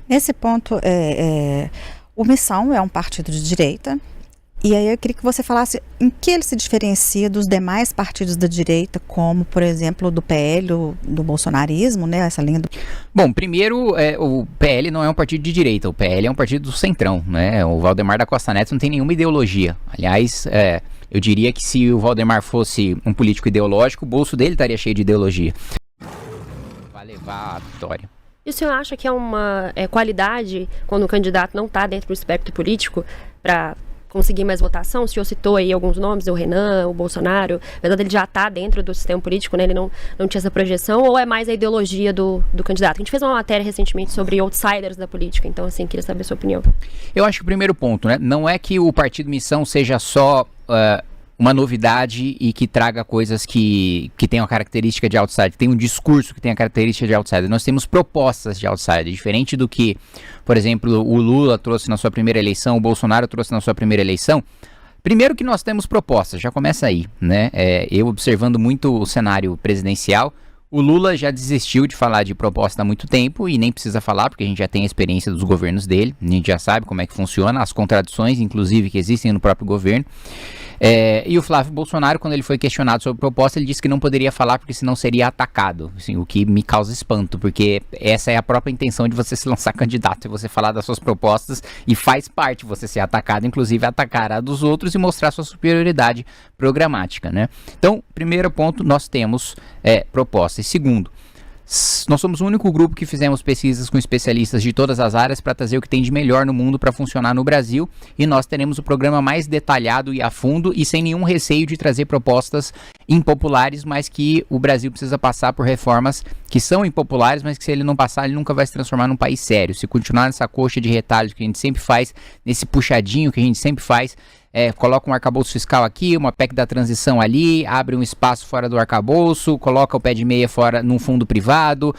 Nesse ponto, o Missão é um partido de direita, e aí eu queria que você falasse em que ele se diferencia dos demais partidos da direita, como, por exemplo, do PL, do bolsonarismo, né, essa linha do... Bom, primeiro, o PL não é um partido de direita, o PL é um partido do centrão, né, o Valdemar da Costa Neto não tem nenhuma ideologia, aliás, eu diria que se o Valdemar fosse um político ideológico, o bolso dele estaria cheio de ideologia. Vai levar a vitória. E o senhor acha que é uma qualidade quando o candidato não está dentro do espectro político para conseguir mais votação? O senhor citou aí alguns nomes, o Renan, o Bolsonaro, na verdade ele já está dentro do sistema político, né? Ele não tinha essa projeção, ou é mais a ideologia do candidato? A gente fez uma matéria recentemente sobre outsiders da política, então assim, queria saber a sua opinião. Eu acho que o primeiro ponto, né, não é que o Partido Missão seja só uma novidade e que traga coisas que tenham a característica de outsider, que tem um discurso que tem a característica de outsider. Nós temos propostas de outsider, diferente do que, por exemplo, o Lula trouxe na sua primeira eleição, o Bolsonaro trouxe na sua primeira eleição. Primeiro que nós temos propostas, já começa aí, né? Eu observando muito o cenário presidencial, o Lula já desistiu de falar de proposta há muito tempo e nem precisa falar, porque a gente já tem a experiência dos governos dele, a gente já sabe como é que funciona, as contradições, inclusive, que existem no próprio governo. E o Flávio Bolsonaro, quando ele foi questionado sobre a proposta, ele disse que não poderia falar porque senão seria atacado, assim, o que me causa espanto, porque essa é a própria intenção de você se lançar candidato, é você falar das suas propostas e faz parte você ser atacado, inclusive atacar a dos outros e mostrar sua superioridade programática, né? Então, primeiro ponto, nós temos propostas. E segundo, nós somos o único grupo que fizemos pesquisas com especialistas de todas as áreas para trazer o que tem de melhor no mundo para funcionar no Brasil, e nós teremos o programa mais detalhado e a fundo e sem nenhum receio de trazer propostas impopulares, mas que o Brasil precisa passar por reformas que são impopulares, mas que se ele não passar, ele nunca vai se transformar num país sério. Se continuar nessa coxa de retalhos que a gente sempre faz, nesse puxadinho que a gente sempre faz, coloca um arcabouço fiscal aqui, uma PEC da transição ali, abre um espaço fora do arcabouço, coloca o pé de meia fora num fundo privado,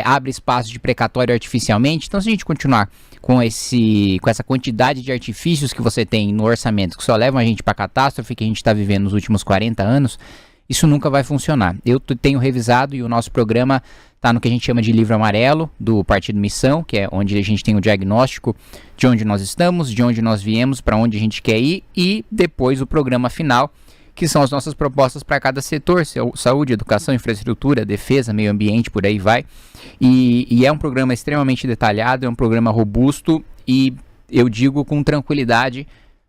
abre espaço de precatório artificialmente. Então, se a gente continuar com essa quantidade de artifícios que você tem no orçamento, que só levam a gente para a catástrofe que a gente está vivendo nos últimos 40 anos, isso nunca vai funcionar. Eu tenho revisado e o nosso programa está no que a gente chama de livro amarelo do Partido Missão, que é onde a gente tem o diagnóstico de onde nós estamos, de onde nós viemos, para onde a gente quer ir, e depois o programa final, que são as nossas propostas para cada setor: saúde, educação, infraestrutura, defesa, meio ambiente, por aí vai. E é um programa extremamente detalhado, é um programa robusto, e eu digo com tranquilidade,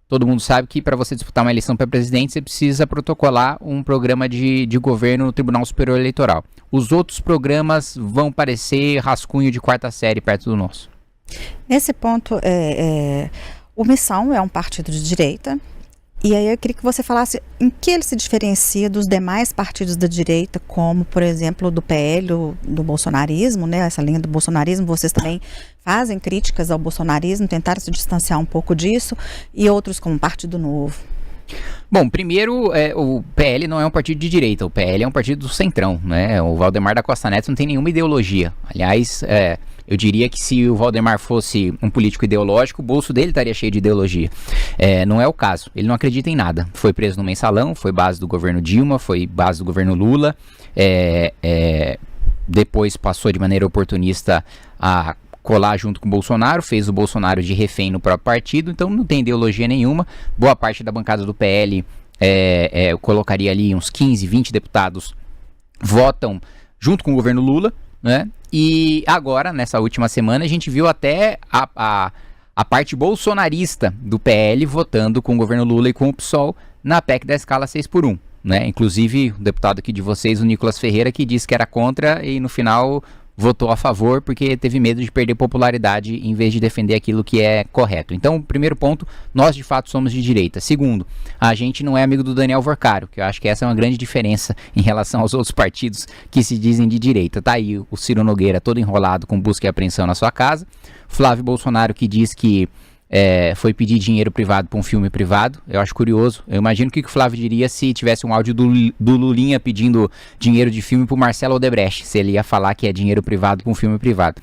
todo mundo sabe que para você disputar uma eleição para presidente, você precisa protocolar um programa de governo no Tribunal Superior Eleitoral. Os outros programas vão parecer rascunho de quarta série perto do nosso. Nesse ponto, o Missão é um partido de direita, e aí eu queria que você falasse em que ele se diferencia dos demais partidos da direita, como, por exemplo, do PL, do bolsonarismo, né? Essa linha do bolsonarismo, vocês também fazem críticas ao bolsonarismo, tentaram se distanciar um pouco disso, e outros como o Partido Novo. Bom, primeiro, o PL não é um partido de direita, o PL é um partido do centrão, né? O Valdemar da Costa Neto não tem nenhuma ideologia, aliás, eu diria que se o Valdemar fosse um político ideológico, o bolso dele estaria cheio de ideologia. Não é o caso. Ele não acredita em nada. Foi preso no mensalão, foi base do governo Dilma, foi base do governo Lula. Depois passou de maneira oportunista a colar junto com o Bolsonaro, fez o Bolsonaro de refém no próprio partido, então não tem ideologia nenhuma. Boa parte da bancada do PL, eu colocaria ali uns 15, 20 deputados, votam junto com o governo Lula, né? E agora, nessa última semana, a gente viu até a parte bolsonarista do PL votando com o governo Lula e com o PSOL na PEC da escala 6x1, né? Inclusive, o deputado aqui de vocês, o Nicolas Ferreira, que disse que era contra e no final votou a favor porque teve medo de perder popularidade em vez de defender aquilo que é correto. Então, primeiro ponto, nós de fato somos de direita. Segundo, a gente não é amigo do Daniel Vorcaro, que eu acho que essa é uma grande diferença em relação aos outros partidos que se dizem de direita. Tá aí o Ciro Nogueira todo enrolado com busca e apreensão na sua casa, Flávio Bolsonaro que diz que foi pedir dinheiro privado para um filme privado. Eu acho curioso. Eu imagino o que o Flávio diria se tivesse um áudio do Lulinha pedindo dinheiro de filme para o Marcelo Odebrecht, se ele ia falar que é dinheiro privado para um filme privado.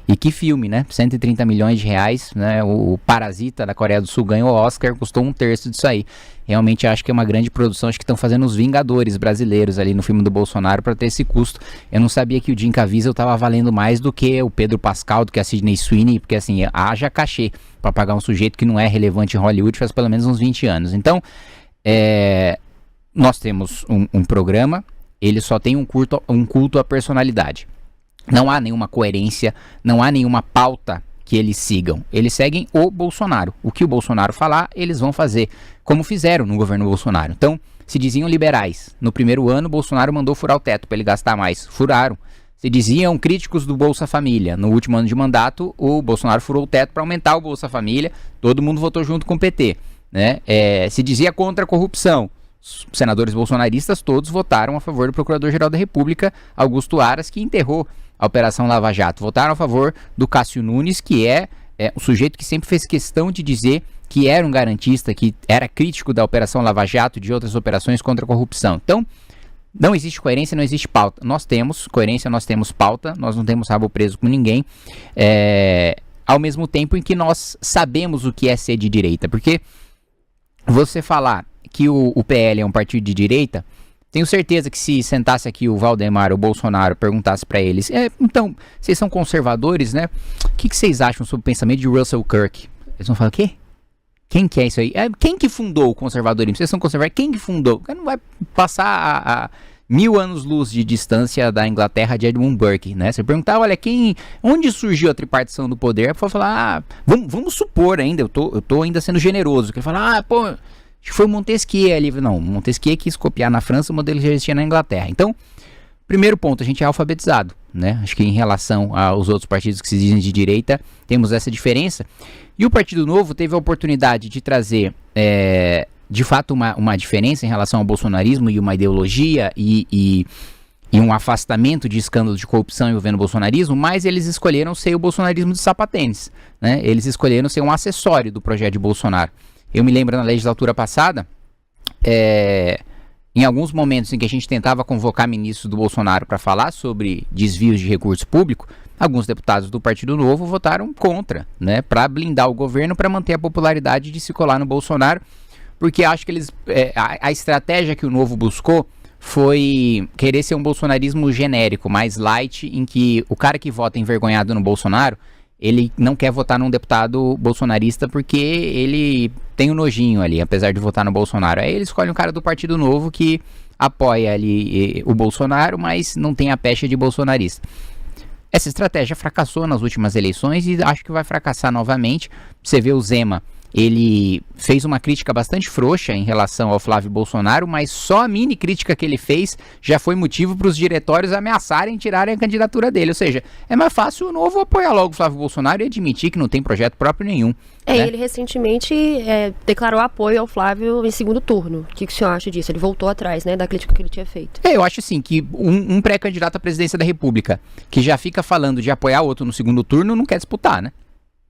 E que filme, né? 130 milhões de reais, né? O Parasita da Coreia do Sul ganhou o Oscar, custou 1/3 disso aí. Realmente acho que é uma grande produção, acho que estão fazendo os Vingadores brasileiros ali no filme do Bolsonaro para ter esse custo. Eu não sabia que o Jim Caviezel estava valendo mais do que o Pedro Pascal, do que a Sydney Sweeney, porque assim, haja cachê para pagar um sujeito que não é relevante em Hollywood faz pelo menos uns 20 anos. Então, nós temos um programa, ele só tem um culto à personalidade. Não há nenhuma coerência, não há nenhuma pauta que eles sigam. Eles seguem o Bolsonaro. O que o Bolsonaro falar, eles vão fazer, como fizeram no governo Bolsonaro. Então, se diziam liberais. No primeiro ano, Bolsonaro mandou furar o teto para ele gastar mais. Furaram. Se diziam críticos do Bolsa Família. No último ano de mandato, o Bolsonaro furou o teto para aumentar o Bolsa Família. Todo mundo votou junto com o PT. Né? Se dizia contra a corrupção. Os senadores bolsonaristas todos votaram a favor do Procurador-Geral da República, Augusto Aras, que enterrou a Operação Lava Jato. Votaram a favor do Cássio Nunes, que é o sujeito que sempre fez questão de dizer que era um garantista, que era crítico da Operação Lava Jato e de outras operações contra a corrupção. Então, não existe coerência, não existe pauta. Nós temos coerência, nós temos pauta, nós não temos rabo preso com ninguém, ao mesmo tempo em que nós sabemos o que é ser de direita. Porque você falar que o PL é um partido de direita, tenho certeza que se sentasse aqui o Valdemar ou o Bolsonaro, perguntasse para eles, então, vocês são conservadores, né? O que vocês acham sobre o pensamento de Russell Kirk? Eles vão falar, o quê? Quem que é isso aí? Quem que fundou o conservadorismo? Vocês são conservadores? Quem que fundou? Não vai passar a 1000 anos-luz de distância da Inglaterra de Edmund Burke, né? Você perguntar, olha, onde surgiu a tripartição do poder? Para falar, vamos supor ainda, eu tô ainda sendo generoso, que ele fala, pô, acho que foi o Montesquieu ali. Não, Montesquieu quis copiar na França o modelo que já existia na Inglaterra. Então, primeiro ponto, a gente é alfabetizado, né? Acho que em relação aos outros partidos que se dizem de direita, temos essa diferença. E o Partido Novo teve a oportunidade de trazer, de fato, uma diferença em relação ao bolsonarismo e uma ideologia e um afastamento de escândalos de corrupção envolvendo o bolsonarismo, mas eles escolheram ser o bolsonarismo de sapatênis, né? Eles escolheram ser um acessório do projeto de Bolsonaro. Eu me lembro na legislatura passada, em alguns momentos em que a gente tentava convocar ministros do Bolsonaro para falar sobre desvios de recurso público, alguns deputados do Partido Novo votaram contra, né, para blindar o governo, para manter a popularidade de se colar no Bolsonaro, porque acho que eles, a estratégia que o Novo buscou foi querer ser um bolsonarismo genérico, mais light, em que o cara que vota envergonhado no Bolsonaro, ele não quer votar num deputado bolsonarista porque ele tem um nojinho ali, apesar de votar no Bolsonaro. Aí ele escolhe um cara do Partido Novo que apoia ali o Bolsonaro, mas não tem a pecha de bolsonarista. Essa estratégia fracassou nas últimas eleições e acho que vai fracassar novamente. Você vê o Zema, ele fez uma crítica bastante frouxa em relação ao Flávio Bolsonaro, mas só a mini crítica que ele fez já foi motivo para os diretórios ameaçarem tirarem a candidatura dele. Ou seja, é mais fácil o Novo apoiar logo o Flávio Bolsonaro e admitir que não tem projeto próprio nenhum. Né? Ele recentemente declarou apoio ao Flávio em segundo turno. O que o senhor acha disso? Ele voltou atrás, né, da crítica que ele tinha feito. Eu acho assim, que um pré-candidato à presidência da República que já fica falando de apoiar outro no segundo turno não quer disputar, né?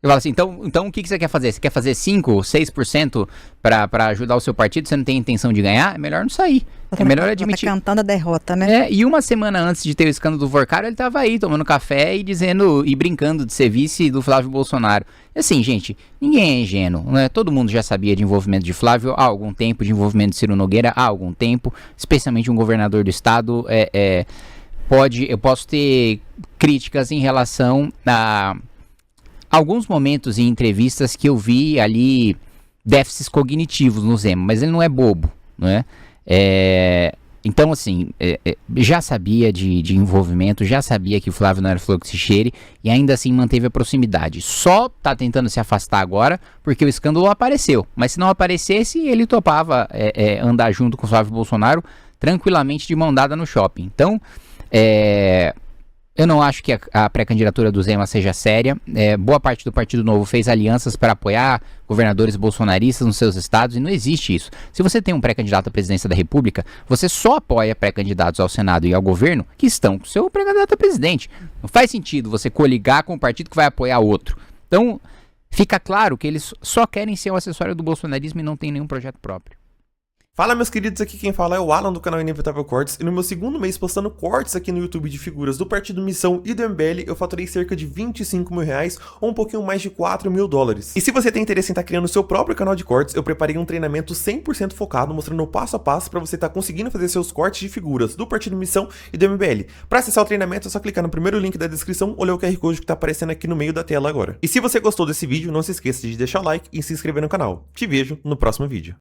Eu falo assim, então o que você quer fazer? Você quer fazer 5%, 6% para ajudar o seu partido? Você não tem intenção de ganhar? É melhor não sair. É melhor admitir. Tá cantando a derrota, né? E uma semana antes de ter o escândalo do Vorcaro, ele tava aí tomando café e brincando de ser vice do Flávio Bolsonaro. E assim, gente, ninguém é ingênuo, né? Todo mundo já sabia de envolvimento de Flávio há algum tempo, de envolvimento de Ciro Nogueira há algum tempo, especialmente um governador do estado. Eu posso ter críticas em relação a alguns momentos em entrevistas que eu vi ali déficits cognitivos no Zema, mas ele não é bobo, não é? Então, assim, já sabia de envolvimento, já sabia que o Flávio não era flor que se cheire e ainda assim manteve a proximidade. Só tá tentando se afastar agora porque o escândalo apareceu, mas se não aparecesse, ele topava andar junto com o Flávio Bolsonaro tranquilamente de mão dada no shopping. Então, eu não acho que a pré-candidatura do Zema seja séria. Boa parte do Partido Novo fez alianças para apoiar governadores bolsonaristas nos seus estados e não existe isso. Se você tem um pré-candidato à presidência da República, você só apoia pré-candidatos ao Senado e ao governo que estão com o seu pré-candidato a presidente. Não faz sentido você coligar com um partido que vai apoiar outro. Então, fica claro que eles só querem ser o acessório do bolsonarismo e não tem nenhum projeto próprio. Fala, meus queridos, aqui quem fala é o Alan do canal Inevitável Cortes, e no meu segundo mês postando cortes aqui no YouTube de figuras do Partido Missão e do MBL, eu faturei cerca de 25 mil reais ou um pouquinho mais de 4 mil dólares. E se você tem interesse em estar criando o seu próprio canal de cortes, eu preparei um treinamento 100% focado, mostrando o passo a passo para você estar conseguindo fazer seus cortes de figuras do Partido Missão e do MBL. Para acessar o treinamento é só clicar no primeiro link da descrição ou ler o QR Code que está aparecendo aqui no meio da tela agora. E se você gostou desse vídeo, não se esqueça de deixar o like e se inscrever no canal. Te vejo no próximo vídeo.